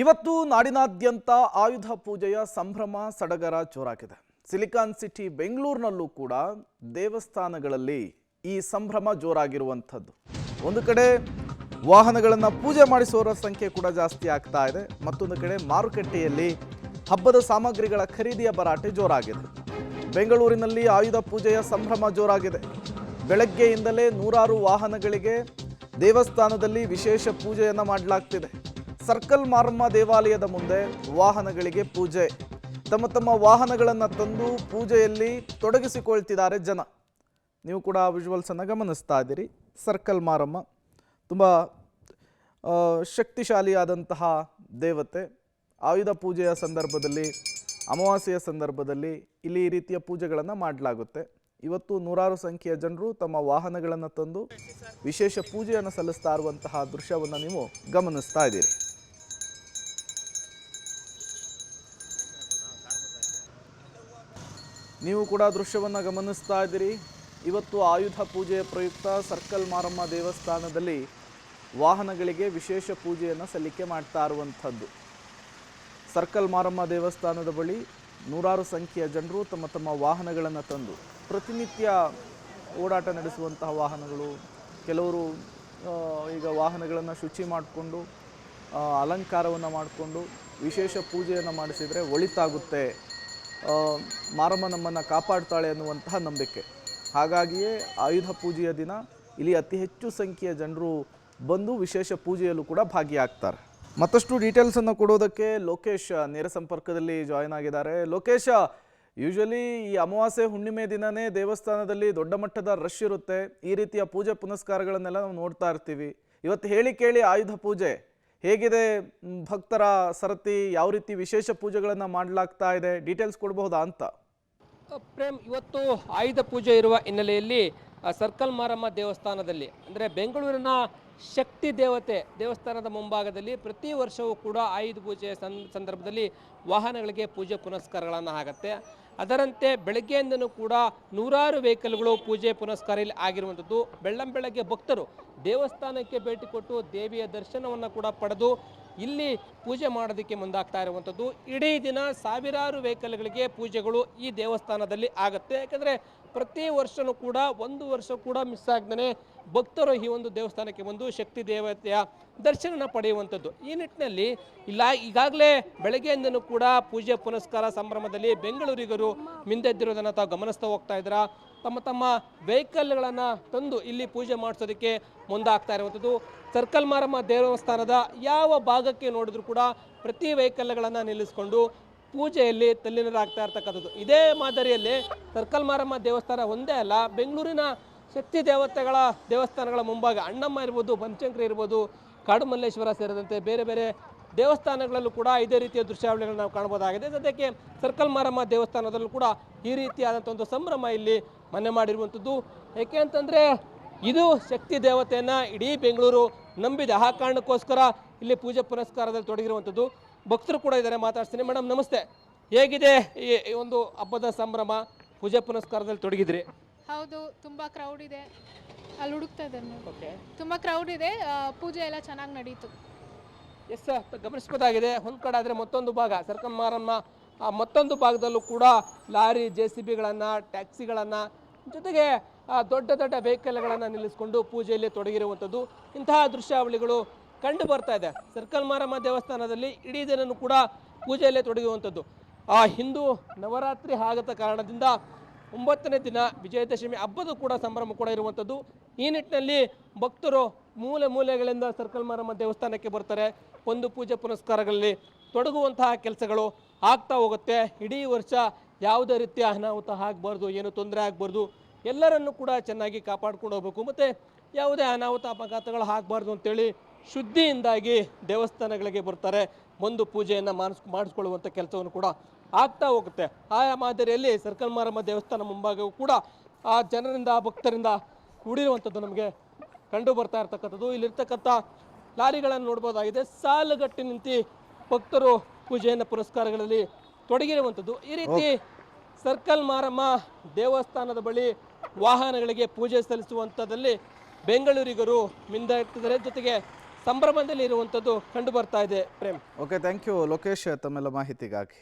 ಇವತ್ತು ನಾಡಿನಾದ್ಯಂತ ಆಯುಧ ಪೂಜೆಯ ಸಂಭ್ರಮ ಸಡಗರ ಜೋರಾಗಿದೆ. ಸಿಲಿಕಾನ್ ಸಿಟಿ ಬೆಂಗಳೂರಿನಲ್ಲೂ ಕೂಡ ದೇವಸ್ಥಾನಗಳಲ್ಲಿ ಈ ಸಂಭ್ರಮ ಜೋರಾಗಿರುವಂಥದ್ದು. ಒಂದು ಕಡೆ ವಾಹನಗಳನ್ನು ಪೂಜೆ ಮಾಡಿಸುವವರ ಸಂಖ್ಯೆ ಕೂಡ ಜಾಸ್ತಿ ಆಗ್ತಾ ಇದೆ. ಮತ್ತೊಂದು ಕಡೆ ಮಾರುಕಟ್ಟೆಯಲ್ಲಿ ಹಬ್ಬದ ಸಾಮಗ್ರಿಗಳ ಖರೀದಿಯ ಭರಾಟೆ ಜೋರಾಗಿದೆ. ಬೆಂಗಳೂರಿನಲ್ಲಿ ಆಯುಧ ಪೂಜೆಯ ಸಂಭ್ರಮ ಜೋರಾಗಿದೆ. ಬೆಳಗ್ಗೆಯಿಂದಲೇ ನೂರಾರು ವಾಹನಗಳಿಗೆ ದೇವಸ್ಥಾನದಲ್ಲಿ ವಿಶೇಷ ಪೂಜೆಯನ್ನು ಮಾಡಲಾಗ್ತಿದೆ. ಸರ್ಕಲ್ ಮಾರಮ್ಮ ದೇವಾಲಯದ ಮುಂದೆ ವಾಹನಗಳಿಗೆ ಪೂಜೆ. ತಮ್ಮ ತಮ್ಮ ವಾಹನಗಳನ್ನು ತಂದು ಪೂಜೆಯಲ್ಲಿ ತೊಡಗಿಸಿಕೊಳ್ತಿದ್ದಾರೆ ಜನ. ನೀವು ಕೂಡ ವಿಜುವಲ್ಸನ್ನು ಗಮನಿಸ್ತಾ ಇದ್ದೀರಿ. ಸರ್ಕಲ್ ಮಾರಮ್ಮ ತುಂಬ ಶಕ್ತಿಶಾಲಿಯಾದಂತಹ ದೇವತೆ. ಆಯುಧ ಪೂಜೆಯ ಸಂದರ್ಭದಲ್ಲಿ, ಅಮಾವಾಸ್ಯೆಯ ಸಂದರ್ಭದಲ್ಲಿ ಇಲ್ಲಿ ಈ ರೀತಿಯ ಪೂಜೆಗಳನ್ನು ಮಾಡಲಾಗುತ್ತೆ. ಇವತ್ತು ನೂರಾರು ಸಂಖ್ಯೆಯ ಜನರು ತಮ್ಮ ವಾಹನಗಳನ್ನು ತಂದು ವಿಶೇಷ ಪೂಜೆಯನ್ನು ಸಲ್ಲಿಸ್ತಾ ಇರುವಂತಹ ದೃಶ್ಯವನ್ನು ನೀವು ಗಮನಿಸ್ತಾ ಇದ್ದೀರಿ. ನೀವು ಕೂಡ ದೃಶ್ಯವನ್ನು ಗಮನಿಸ್ತಾ ಇದ್ದೀರಿ. ಇವತ್ತು ಆಯುಧ ಪೂಜೆಯ ಪ್ರಯುಕ್ತ ಸರ್ಕಲ್ ಮಾರಮ್ಮ ದೇವಸ್ಥಾನದಲ್ಲಿ ವಾಹನಗಳಿಗೆ ವಿಶೇಷ ಪೂಜೆಯನ್ನು ಸಲ್ಲಿಕೆ ಮಾಡ್ತಾ ಇರುವಂಥದ್ದು. ಸರ್ಕಲ್ ಮಾರಮ್ಮ ದೇವಸ್ಥಾನದ ಬಳಿ ನೂರಾರು ಸಂಖ್ಯೆಯ ಜನರು ತಮ್ಮ ತಮ್ಮ ವಾಹನಗಳನ್ನು ತಂದು ಪ್ರತಿನಿತ್ಯ ಓಡಾಟ ನಡೆಸುವಂತಹ ವಾಹನಗಳು, ಕೆಲವರು ಈಗ ವಾಹನಗಳನ್ನು ಶುಚಿ ಮಾಡಿಕೊಂಡು ಅಲಂಕಾರವನ್ನು ಮಾಡಿಕೊಂಡು ವಿಶೇಷ ಪೂಜೆಯನ್ನು ಮಾಡಿಸಿದರೆ ಒಳಿತಾಗುತ್ತೆ, ಮಾರಮ್ಮ ನಮ್ಮನ್ನು ಕಾಪಾಡ್ತಾಳೆ ಅನ್ನುವಂತಹ ನಂಬಿಕೆ. ಹಾಗಾಗಿಯೇ ಆಯುಧ ಪೂಜೆಯ ದಿನ ಇಲ್ಲಿ ಅತಿ ಹೆಚ್ಚು ಸಂಖ್ಯೆಯ ಜನರು ಬಂದು ವಿಶೇಷ ಪೂಜೆಯಲ್ಲೂ ಕೂಡ ಭಾಗಿಯಾಗ್ತಾರೆ. ಮತ್ತಷ್ಟು ಡೀಟೇಲ್ಸನ್ನು ಕೊಡೋದಕ್ಕೆ ಲೋಕೇಶ್ ನೇರ ಸಂಪರ್ಕದಲ್ಲಿ ಜಾಯ್ನ್ ಆಗಿದ್ದಾರೆ. ಲೋಕೇಶ, ಯೂಶಲಿ ಈ ಅಮಾವಾಸ್ಯೆ ಹುಣ್ಣಿಮೆ ದಿನನೇ ದೇವಸ್ಥಾನದಲ್ಲಿ ದೊಡ್ಡ ಮಟ್ಟದ ರಶ್ ಇರುತ್ತೆ. ಈ ರೀತಿಯ ಪೂಜೆ ಪುನಸ್ಕಾರಗಳನ್ನೆಲ್ಲ ನಾವು ನೋಡ್ತಾ ಇರ್ತೀವಿ. ಇವತ್ತು ಹೇಳಿ ಕೇಳಿ ಆಯುಧ ಪೂಜೆ ಹೇಗಿದೆ? ಭಕ್ತರ ಸರತಿ ಯಾವ ರೀತಿ ವಿಶೇಷ ಪೂಜೆಗಳನ್ನು ಮಾಡಲಾಗ್ತಾ ಇದೆ? ಡೀಟೇಲ್ಸ್ ಕೊಡಬಹುದಾ ಅಂತ? ಪ್ರೇಮ್, ಇವತ್ತು ಆಯುಧ ಪೂಜೆ ಇರುವ ಹಿನ್ನೆಲೆಯಲ್ಲಿ ಸರ್ಕಲ್ ಮಾರಮ್ಮ ದೇವಸ್ಥಾನದಲ್ಲಿ, ಅಂದರೆ ಬೆಂಗಳೂರಿನ ಶಕ್ತಿ ದೇವತೆ ದೇವಸ್ಥಾನದ ಮುಂಭಾಗದಲ್ಲಿ ಪ್ರತಿ ವರ್ಷವೂ ಕೂಡ ಆಯುಧ ಪೂಜೆಯ ಸಂದರ್ಭದಲ್ಲಿ ವಾಹನಗಳಿಗೆ ಪೂಜೆ ಪುನಸ್ಕಾರಗಳನ್ನು ಆಗುತ್ತೆ. ಅದರಂತೆ ಬೆಳಗ್ಗೆಯಿಂದನೂ ಕೂಡ ನೂರಾರು ವೆಹಿಕಲ್ಗಳು ಪೂಜೆ ಪುನಸ್ಕಾರ ಇಲ್ಲಿ ಆಗಿರುವಂಥದ್ದು. ಬೆಳ್ಳಂಬೆಳಗ್ಗೆ ಭಕ್ತರು ದೇವಸ್ಥಾನಕ್ಕೆ ಭೇಟಿ ಕೊಟ್ಟು ದೇವಿಯ ದರ್ಶನವನ್ನು ಕೂಡ ಪಡೆದು ಇಲ್ಲಿ ಪೂಜೆ ಮಾಡೋದಕ್ಕೆ ಮುಂದಾಗ್ತಾ ಇರುವಂಥದ್ದು. ಇಡೀ ದಿನ ಸಾವಿರಾರು ವೆಹಿಕಲ್ಗಳಿಗೆ ಪೂಜೆಗಳು ಈ ದೇವಸ್ಥಾನದಲ್ಲಿ ಆಗುತ್ತೆ. ಯಾಕಂದರೆ ಪ್ರತಿ ವರ್ಷವೂ ಕೂಡ ಒಂದು ವರ್ಷ ಕೂಡ ಮಿಸ್ ಆಗದೇ ಭಕ್ತರು ಈ ಒಂದು ದೇವಸ್ಥಾನಕ್ಕೆ ಬಂದು ಶಕ್ತಿ ದೇವತೆಯ ದರ್ಶನ ಪಡೆಯುವಂಥದ್ದು. ಈ ನಿಟ್ಟಿನಲ್ಲಿ ಈಗಾಗಲೇ ಬೆಳಗ್ಗೆಯಿಂದನೂ ಕೂಡ ಪೂಜೆ ಪುನಸ್ಕಾರ ಸಂಭ್ರಮದಲ್ಲಿ ಬೆಂಗಳೂರಿಗರು ಮಿಂದೆದ್ದಿರೋದನ್ನು ತಾವು ಗಮನಿಸ್ತಾ ಹೋಗ್ತಾ ಇದ್ದೀರಾ. ತಮ್ಮ ತಮ್ಮ ವೆಹಿಕಲ್ಗಳನ್ನು ತಂದು ಇಲ್ಲಿ ಪೂಜೆ ಮಾಡಿಸೋದಕ್ಕೆ ಮುಂದಾಗ್ತಾ ಇರುವಂಥದ್ದು. ಸರ್ಕಲ್ ಮಾರಮ್ಮ ದೇವಸ್ಥಾನದ ಯಾವ ಭಾಗಕ್ಕೆ ನೋಡಿದ್ರು ಕೂಡ ಪ್ರತಿ ವೆಹಿಕಲ್ಗಳನ್ನು ನಿಲ್ಲಿಸ್ಕೊಂಡು ಪೂಜೆಯಲ್ಲಿ ತಲ್ಲೀನರಾಗ್ತಾ ಇರ್ತಕ್ಕಂಥದ್ದು. ಇದೇ ಮಾದರಿಯಲ್ಲಿ ಸರ್ಕಲ್ ಮಾರಮ್ಮ ದೇವಸ್ಥಾನ ಒಂದೇ ಅಲ್ಲ, ಬೆಂಗಳೂರಿನ ಶಕ್ತಿ ದೇವತೆಗಳ ದೇವಸ್ಥಾನಗಳ ಮುಂಭಾಗ ಅಣ್ಣಮ್ಮ ಇರ್ಬೋದು, ಬನಶಂಕರಿ ಇರ್ಬೋದು, ಕಾಡುಮಲ್ಲೇಶ್ವರ ಸೇರಿದಂತೆ ಬೇರೆ ಬೇರೆ ದೇವಸ್ಥಾನಗಳಲ್ಲೂ ಕೂಡ ಇದೇ ರೀತಿಯ ದೃಶ್ಯಾವಳಿಗಳನ್ನು ನಾವು ಕಾಣಬಹುದಾಗಿದೆ. ಸದ್ಯಕ್ಕೆ ಸರ್ಕಲ್ ಮಾರಮ್ಮ ದೇವಸ್ಥಾನದಲ್ಲೂ ಕೂಡ ಈ ರೀತಿಯಾದಂಥ ಒಂದು ಸಂಭ್ರಮ ಇಲ್ಲಿ ಮನೆ ಮಾಡಿರುವಂಥದ್ದು. ಏಕೆ ಅಂತಂದರೆ ಇದು ಶಕ್ತಿ ದೇವತೆಯನ್ನು ಇಡೀ ಬೆಂಗಳೂರು ನಂಬಿದೆ. ಆ ಕಾರಣಕ್ಕೋಸ್ಕರ ಇಲ್ಲಿ ಪೂಜೆ ಪುನಸ್ಕಾರದಲ್ಲಿ ತೊಡಗಿರುವಂಥದ್ದು. ಭಕ್ತರು ಕೂಡ ಇದ್ದಾರೆ, ಮಾತಾಡ್ತೀನಿ. ಮೇಡಮ್ ನಮಸ್ತೆ, ಹೇಗಿದೆ ಈ ಒಂದು ಹಬ್ಬದ ಸಂಭ್ರಮ? ಪೂಜೆ ಪುನಸ್ಕಾರದಲ್ಲಿ ತೊಡಗಿದ್ರಿ? ಹೌದು, ತುಂಬಾ ಕ್ರೌಡ್ ಇದೆ. ಅಲ್ಲಿ ಹುಡುಕ್ತಾ ಇದ್ದೇನೆ. ಓಕೆ, ತುಂಬಾ ಕ್ರೌಡ್ ಇದೆ. ಪೂಜೆ ಎಲ್ಲ ಚೆನ್ನಾಗಿ ನಡೀತು. ಎಸ್, ಗಮನಿಸಬಹುದಾಗಿದೆ. ಒಂದು ಕಡೆ ಆದರೆ ಮತ್ತೊಂದು ಭಾಗ ಸರ್ಕಲ್ ಮಾರಮ್ಮ ಮತ್ತೊಂದು ಭಾಗದಲ್ಲೂ ಕೂಡ ಲಾರಿ, JCBಗಳನ್ನು, ಟ್ಯಾಕ್ಸಿಗಳನ್ನು ಜೊತೆಗೆ ದೊಡ್ಡ ದೊಡ್ಡ ವೆಹಿಕಲ್ಗಳನ್ನು ನಿಲ್ಲಿಸಿಕೊಂಡು ಪೂಜೆಯಲ್ಲಿ ತೊಡಗಿರುವಂಥದ್ದು. ಇಂತಹ ದೃಶ್ಯಾವಳಿಗಳು ಕಂಡು ಬರ್ತಾ ಇದೆ. ಸರ್ಕಲ್ ಮಾರಮ್ಮ ದೇವಸ್ಥಾನದಲ್ಲಿ ಇಡೀ ದಿನನೂ ಕೂಡ ಪೂಜೆಯಲ್ಲೇ ತೊಡಗಿರುವಂಥದ್ದು. ಹಿಂದೂ ನವರಾತ್ರಿ ಆಗದ ಕಾರಣದಿಂದ 9ನೇ ದಿನ ವಿಜಯದಶಮಿ ಹಬ್ಬದ ಕೂಡ ಸಂಭ್ರಮ ಕೂಡ ಇರುವಂಥದ್ದು. ಈ ನಿಟ್ಟಿನಲ್ಲಿ ಭಕ್ತರು ಮೂಲೆ ಮೂಲೆಗಳಿಂದ ಸರ್ಕಲ್ ಮಾರಮ್ಮ ದೇವಸ್ಥಾನಕ್ಕೆ ಬರ್ತಾರೆ. ಒಂದು ಪೂಜೆ ಪುನಸ್ಕಾರಗಳಲ್ಲಿ ತೊಡಗುವಂತಹ ಕೆಲಸಗಳು ಆಗ್ತಾ ಹೋಗುತ್ತೆ. ಇಡೀ ವರ್ಷ ಯಾವುದೇ ರೀತಿಯ ಅನಾಹುತ ಆಗಬಾರ್ದು, ಏನು ತೊಂದರೆ ಆಗಬಾರ್ದು, ಎಲ್ಲರನ್ನೂ ಕೂಡ ಚೆನ್ನಾಗಿ ಕಾಪಾಡ್ಕೊಂಡು ಹೋಗ್ಬೇಕು, ಮತ್ತು ಯಾವುದೇ ಅನಾಹುತ ಅಪಘಾತಗಳು ಆಗಬಾರ್ದು ಅಂತೇಳಿ ಶುದ್ಧಿಯಿಂದಾಗಿ ದೇವಸ್ಥಾನಗಳಿಗೆ ಬರ್ತಾರೆ. ಒಂದು ಪೂಜೆಯನ್ನು ಮಾಡಿಸ್ಕೊಳ್ಳುವಂಥ ಕೆಲಸವನ್ನು ಕೂಡ ಆಗ್ತಾ ಹೋಗುತ್ತೆ. ಆ ಮಾದರಿಯಲ್ಲಿ ಸರ್ಕಲ್ ಮಾರಮ್ಮ ದೇವಸ್ಥಾನ ಮುಂಭಾಗವೂ ಕೂಡ ಆ ಜನರಿಂದ, ಭಕ್ತರಿಂದ ಕೂಡಿರುವಂಥದ್ದು ನಮಗೆ ಕಂಡು ಬರ್ತಾ ಇರ್ತಕ್ಕಂಥದ್ದು. ಇಲ್ಲಿರ್ತಕ್ಕಂಥ ಲಾರಿಗಳನ್ನು ನೋಡ್ಬೋದಾಗಿದೆ. ಸಾಲುಗಟ್ಟಿ ನಿಂತು ಭಕ್ತರು ಪೂಜೆಯನ್ನು ಪುರಸ್ಕಾರಗಳಲ್ಲಿ ತೊಡಗಿರುವಂಥದ್ದು. ಈ ರೀತಿ ಸರ್ಕಲ್ ಮಾರಮ್ಮ ದೇವಸ್ಥಾನದ ಬಳಿ ವಾಹನಗಳಿಗೆ ಪೂಜೆ ಸಲ್ಲಿಸುವಂಥದ್ದಲ್ಲಿ ಬೆಂಗಳೂರಿಗರು ಮಿಂದ ಇರ್ತಿದ್ದಾರೆ. ಜೊತೆಗೆ ಸಂಭ್ರಮದಲ್ಲಿ ಇರುವಂಥದ್ದು ಕಂಡು ಬರ್ತಾ ಇದೆ Prem. Okay, thank you Lokesh ತಮ್ಮೆಲ್ಲ ಮಾಹಿತಿಗಾಗಿ.